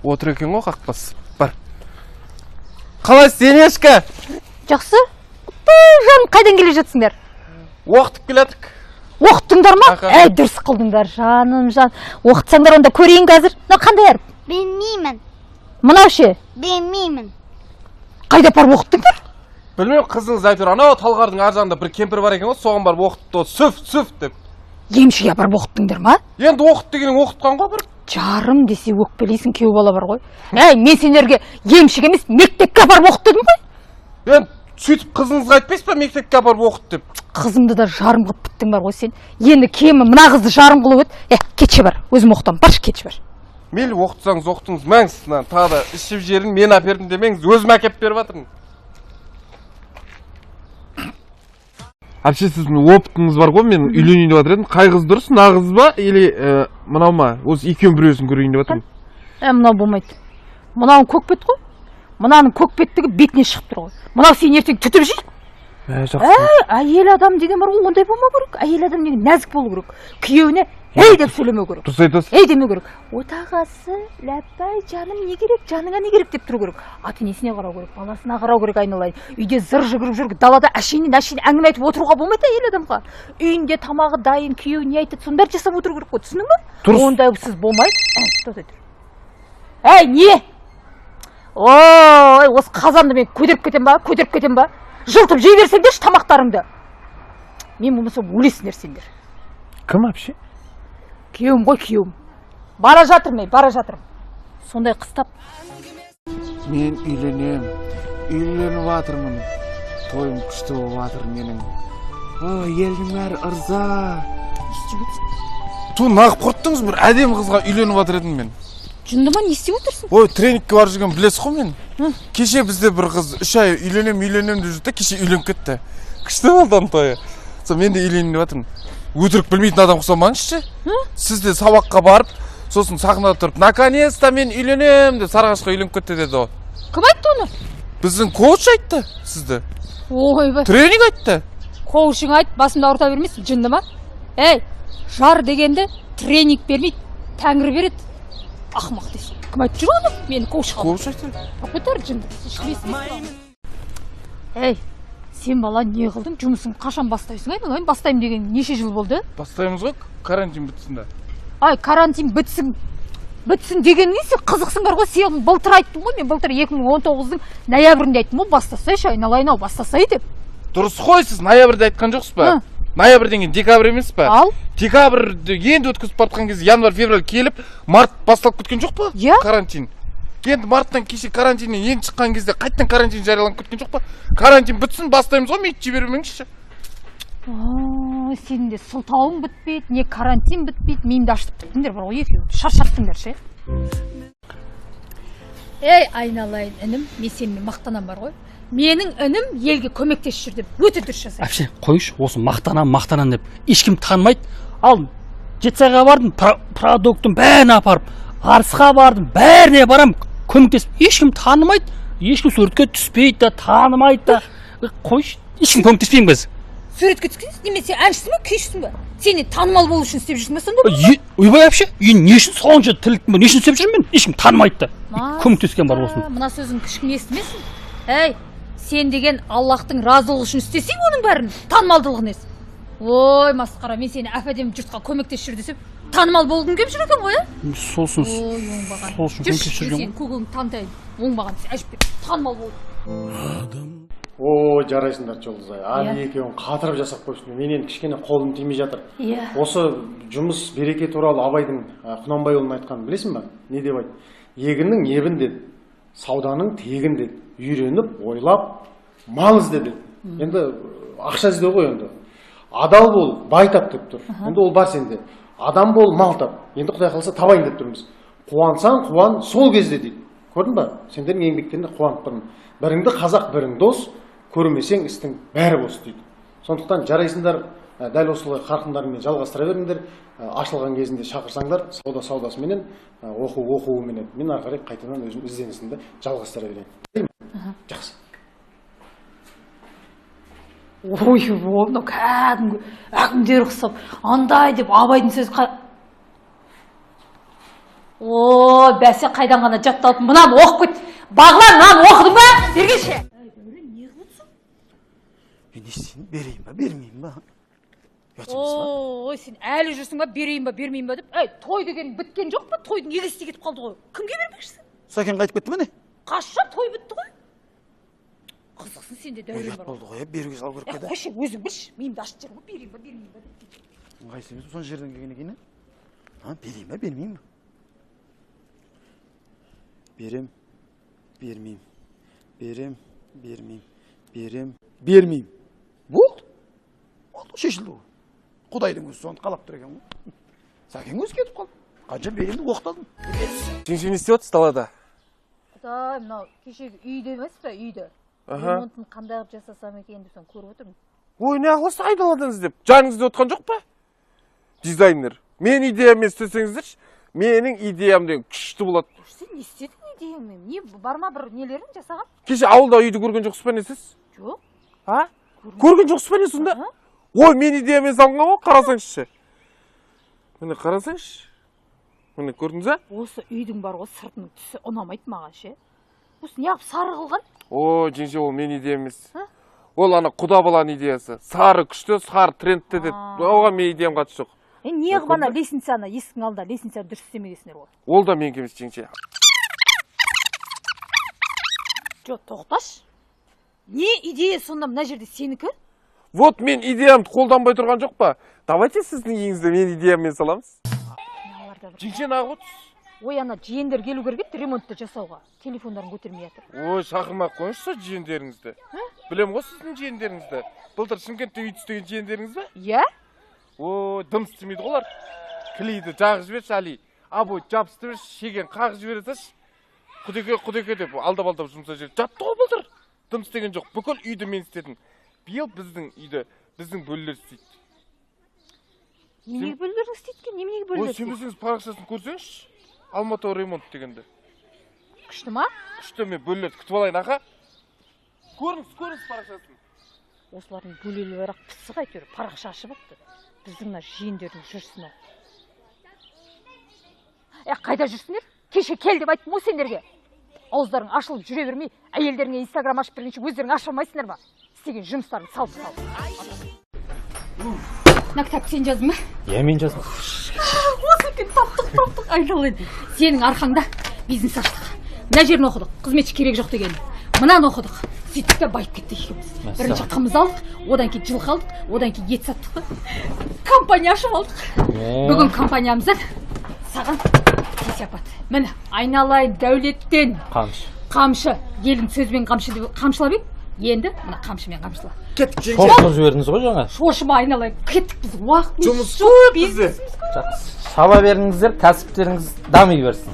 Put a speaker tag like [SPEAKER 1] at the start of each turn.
[SPEAKER 1] отыр екен ғой қақпас. Бар. Қалайсыз, Денешка?
[SPEAKER 2] Жақсы. Жаным, қайдан келе жатсыңдар?
[SPEAKER 1] Оқытып келедік.
[SPEAKER 2] Оқыттыңдар ма? Дұрыс қылдыңдар, жаным, жан. Оқытсаңдар онда көрейін қазір. Мынау қандай әріп?
[SPEAKER 3] Білмеймін.
[SPEAKER 2] Мынау ше?
[SPEAKER 3] Білмеймін.
[SPEAKER 2] Қайда барып оқыттыңдар?
[SPEAKER 1] Білмеймін, қызыңыз айтыр. Анау талғардың ар жағында бір кемпір бар екен ғой, соған барып оқытты, сүф деп.
[SPEAKER 2] Емшіге барып оқыттыңдар ма?
[SPEAKER 1] Енді оқыт дегенің оқытқан ғой бір.
[SPEAKER 2] Жарым десе өкпелейсің, күйеу бала бар ғой. Мен сендерге емшіге емес, мектепке барып оқыт дедім ғой.
[SPEAKER 1] Енді сөйтіп қызыңызға айтпайсыз ба мектепке апарып оқыт деп?
[SPEAKER 2] Қызымды да жарым қылып біттің бар ғой сен. Енді кемі мына қызды жарым қылып еді. Кетші бар, өзім оқытам, баршы кетші бар.
[SPEAKER 1] Мейлі оқытсаңыз оқытыңыз, мәңіз тағы да ішіп жерін мен әпердім демеңіз, өзім әкеп беріп жатырмын. Әпше, сіздің опытыңыз бар ғой, мен үйленейін деп жатыр едім. Қай қыз дұрыс, мына қыз ба, или мынау ма? Осы екеуін біреусін көрейін деп жатырмын.
[SPEAKER 2] Мынау болмайды. Мынауың көкбет қой. Мынаның көкбеттігі бетіне шығып тұр ғой. Мынау сен ертең түтіп жей. Әйел адам деген бар ғой, ондай болмау керек. Әйел адам деген нәзік болу керек. Күйеуіне ей деп сөйлемеу керек.
[SPEAKER 1] Дұрыс айтасыз.
[SPEAKER 2] Ей демеу керек. Отағасы, ләппай, жаным не керек, жаныңа не керек деп тұру керек. Ата-енесіне қарау керек, баласына қарау керек, айналайын. Үйде зыр жүгіріп жүріп, далада әшейін әңгіме айтып отыруға болмайды әйел адамға. Үйінде тамағы дайын, күйеуі не айтады, соны бәрін жасап отыру керек қой, түсіндің бе?
[SPEAKER 1] Дұрыс.
[SPEAKER 2] Ондайсыз болмайды. Әй, не? Ой, осы қазанды мен көтеріп кетем ба? Жылтып жей берсеңдерші тамақтарыңды. Мен болмаса өлесіңдер сендер.
[SPEAKER 1] Кім әпше?
[SPEAKER 2] Күйеуім ғой, күйеуім. Бара жатырмын. Сондай қыстап.
[SPEAKER 4] Мен үйленіп жатырмын. Тойым күшті болып жатыр менің. Елдің бәрі ырза.
[SPEAKER 1] Нағып құрттыңыз, бір әдемі қызға үйленіп жатыр едім мен.
[SPEAKER 2] Жынды ма, не істеп отырсың?
[SPEAKER 1] Ой, тренингке барып жүрген білесіз ғой мен. Кеше бізде бір қыз 3 ай үйленем деп жүрді, кеше үйленіп кетті. Күшті болды тойы. Сол мен де үйленейін деп жатырмын. Өтірік білмейтін адам ұқсамаңызшы. Сіз де сабаққа барып, сосын сахнада тұрып, наконец-то мен үйленем деп Сарыағашқа үйленіп кетті деді ол.
[SPEAKER 2] Кім айтты оны?
[SPEAKER 1] Біздің коуч айтты сізді.
[SPEAKER 2] Ойбай.
[SPEAKER 1] Тренинг айтты.
[SPEAKER 2] Коучың айт, басымда ауырта бермейсің, жынды ма? Жар дегенді тренинг бермейді, тәңір береді. Ақымақ дейсің. Кім айтты жүр оны? Мені коуч қалды.
[SPEAKER 1] Коуч айтты.
[SPEAKER 2] Бұтар жынды. Сен бала не қылдың? Жұмысын қашан бастайсың? Айналайын, бастайым деген неше жыл болды?
[SPEAKER 1] Бастаймыз ғой, карантин бітсін де.
[SPEAKER 2] Карантин бітсін деген несі? Қызықсыңдар ғой, сен былтыр айттым ғой, мен былтыр 2019-дың ноябрінде айттым ғой, бастасайшы, айналайын-ау, бастасай деп.
[SPEAKER 1] Дұрыс қой, сіз ноябрьде айтқан жоқсыз ба? Ноябрь деген декабрь емес па?
[SPEAKER 2] Ал?
[SPEAKER 1] Декабрьді енді өткізіп бартқан кезде январь, февраль келіп, март басталып кеткен жоқ па? Карантин. Енді марттан кеше карантиннен енді шыққан кезде қайттан карантин жарияланып кеткен жоқ па? Карантин бітсін, бастаймыз ғой, мейт жібермеңізші.
[SPEAKER 2] Сенің де сылтауың бітпейді, не карантин бітпейді, меймді ашытып біттіңдер бар ғой, екеуі. Шаршаттыңдар ше. Айналайын інім, мен сенімен мақтанам бар ғой. Менің інім елге көмектесіп жүр деп өте дұрыс жасайды.
[SPEAKER 5] Әпше, қойшы, осы мақтанам деп ешкім танымайды. Ал Жетісайға бардым, продуктын бәрін апарып, Арысқа бардым, бәріне барам, көмектесіп, ешкім танымайды, ешкім суретке түспейді, танымайды. Қойшы, ешкім көмектеспеймін біз.
[SPEAKER 2] Суретке түскенсіз, немесе әншісің ба, күйшісің ба? Сені танымал болу үшін істеп жүрсің бе сонда?
[SPEAKER 5] Ойбай әпше, не үшін сонша тірліктің ба, не үшін істеп жүрмін? Ешкім танымайды. Көмектескен бар болсын.
[SPEAKER 2] Мына сөзің кішкене естімесің? Сен деген Аллахтың разылығы үшін істесең оның бәрін, танымалдылығы несі? Ой, масқара, мен сені әп-әдемі жұртқа көмектесіп жүр десем, танымал болғың келіп жүр екен ғой,
[SPEAKER 5] Солсын көмектесіп жүрген.
[SPEAKER 2] Сен көңіліңді танытайын, оңбаған әжіппен танымал бол.
[SPEAKER 6] Ой, жарайсыңдар Жұлдызай. Али екеуін қатырып жасап қойсын. Мен енді кішкене қолым тимей жатыр. Осы жұмыс береке туралы Абайдың Құнанбайұлын айтқанын білесің ба? Не деп айтты? Егіннің ебін деді, сауданың тегін деді. Үйреніп, ойлап, мал ізде деді. Енді ақша ізде ғой енді. Адал бол, бай тап деп тұр. Енді ол бар сенде. Адам бол, мал тап. Енді Құдай қаласа табайын деп тұрмыз. Қуансаң, қуан сол кезде дейді. Көрдің ба? Сендердің еңбектеріне қуанып тұрмын. Біріңді қазақ, бірің дос, көрмесең істің бәрі бос дейді. Сондықтан жарайсыңдар, дәл осылай қарқындарымен жалғастыра беріңдер. Ашылған кезінде шақырсаңдар, саудасыменен, оқуыменен. Мен ары қарай қайтадан өзім ізденісімді жалғастыра берейін. Жақсы.
[SPEAKER 2] Ой, мынау кәдімгі әкімдер ұқсап, андай деп Абайдың сөзі О, бәсе қайдан ғана жатталып, мынаны оқып кет. Бағлан, мынаны оқыдың ба? Бергенше.
[SPEAKER 3] Мен ештеңе берейін ба, бермеймін ба?
[SPEAKER 2] Ой, сен әлі жүрсің ба, берейін ба, бермеймін ба деп. Той деген біткен жоқ па? Тойдың егесі кетіп қалды ғой. Кімге бермекшісің?
[SPEAKER 3] Сәкен қайтып кетті ме не?
[SPEAKER 2] Қашан той бітті ғой? Қызықсың сенде дәурен
[SPEAKER 3] Ұят
[SPEAKER 2] бар.
[SPEAKER 3] болды ғой, беруге салу керек еді.
[SPEAKER 2] Қойшы, өзің білші. Миымды ашып жүр ғой, берейін ба, бермеймін ба деп.
[SPEAKER 3] Ыңғайсыз емес, соны жерден келген екен. Берейін ба, бермеймін ба? Берем, бермеймін. Берем, бермеймін. Берем, бермеймін. Болды. Болды, шешілді ғой. Құдайдың өзі соны қалап тұр екен ғой. Сәкен өзі кетіп қалды. Қанша беремді оқтадым.
[SPEAKER 1] Жеңше не істеп отырсыз далада?
[SPEAKER 2] Құдай, мынау кешегі үйде емес пе, үйде. Ремонтын қандай қылып жасасам екен деп соны көріп отырмын.
[SPEAKER 1] Ой, не қыласыз айдаладан іздеп? Жаныңызда отқан жоқ па? Дизайнер. Мен идеямен істесеңіздерші, менің идеям деген күшті болады.
[SPEAKER 2] Сен не істедің идеяңмен? Не бар ма бір нелерің жасаған?
[SPEAKER 1] Кеше ауылда үйді көрген жоқсыз ба не сіз?
[SPEAKER 2] Жоқ.
[SPEAKER 1] А? Көрген жоқсыз ба не сонда? Ой, мен идеямен салынған ғой, қарасаңызшы. Міне қарасаңызшы. Міне көрдіңіз ба?
[SPEAKER 2] Осы үйдің бар ғой, сыртының түсі ұнамайды маған ше. Осы неғып сары қылған?
[SPEAKER 1] О, жеңше, ол мен идеям емес. Ол ана құда баланың идеясы. Сары күшті, сары трендті деп. Оған мен идеям қатысы жоқ.
[SPEAKER 2] Неғып ана лестницаны есіктің алдында лестницаны дұрыс істемегенсіңдер ғой?
[SPEAKER 1] Ол да менікі емес, жеңше.
[SPEAKER 2] Жоқ, тоқташ. Не идея сонда мына жерде сенікі?
[SPEAKER 1] Вот мен идеямды қолданбай тұрған жоқ па? Давайте сіздің үйіңізді мен идеяммен саламыз. Жеңше нағып отырсыз.
[SPEAKER 2] Ой, ана жиендер келу керек еді ремонтты жасауға. Телефондарын көтермей жатыр.
[SPEAKER 1] Ой, шақырмай қойыңызшы жиендеріңізді. Білем ғой сіздің жиендеріңізді. Былтыр Шымкентте үй түстеген жиендеріңіз бе?
[SPEAKER 2] Иә?
[SPEAKER 1] Ой, дым істемейді олар. Кілейді жағып жіберші Али. Абой жабыстырып жіберші, шеген қағып жібересіз. Құдеке деп алдап жұмса жер. Жатты ғой былтыр. Дым істеген жоқ. Бүкіл үйді мен істедім. Биыл біздің үйді, біздің бөлелер істейді.
[SPEAKER 2] Неменеге бөлелерің істейді екен? Неменеге бөлелер
[SPEAKER 1] істейді? Ой, сенбесеңіз парақшасын көрсеңізші. Алматы ремонт дегенде.
[SPEAKER 2] Күшті ма?
[SPEAKER 1] Күшті, мен бөлелерді күтіп алайын, аға. Көріңіз парақшасын.
[SPEAKER 2] Осылардың бөлелі бірақ пысық әйтеуір парақша ашып апты. Біздің мына жиендердің жүрсін ау. Қайда жүрсіңдер? Кеше кел деп айттым ғой сендерге. Ауыздарың ашылып жүре бермей, әйелдеріңе Инстаграм ашып бергенше өздерің аша алмайсыңдар ма? Істеген жұмыстарын салып. Мына кітапты сен жаздың ба?
[SPEAKER 5] Иә, мен жаздым.
[SPEAKER 2] Осы екен, таптық, айналайын. Сенің арқаңда бизнес аштық. Мына жерін оқыдық, қызметші керек жоқ деген. Мынаны оқыдық, сөйттік те байып кетті екеуміз. Бірінші қымыз алдық, одан кейін жылқы алдық, одан кейін ет саттық. Компания ашып алдық. Бүгін компаниямыздан саған есепат. Міне, айналайын дәулеттен. Қамшы. Елдің сөзбен қамшылап ек. Енді мына қамшымен қамшыла.
[SPEAKER 1] Кеттік жеңше.
[SPEAKER 5] Шошынып жібердіңіз ғой жаңа.
[SPEAKER 2] Шошыма айналайын. Кеттік біз уақытымыз
[SPEAKER 1] жұмыс көп бізде.
[SPEAKER 5] Шаба беріңіздер, кәсіптеріңіз дами берсін.